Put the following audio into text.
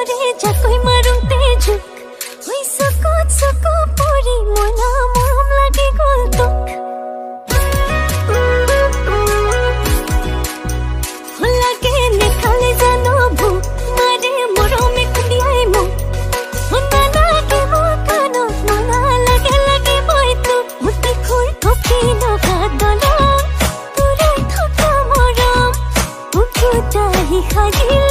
ধৰে জাকৈ মাৰোঁ তেজুক হৈ চকুত চকু পৰি মনা মৰম লাগি গ'ল তোক লাগে নেখালে জানো ভোক মাৰে মৰমে খুন্দিয়াই মোক শুনা লাগে মোৰ কাণত মনা লাগে লাগে মই তোক মুঠি খুৰ থকি লগা দলং পুৰাই থকা মৰম বুকুত আহি সাজিলে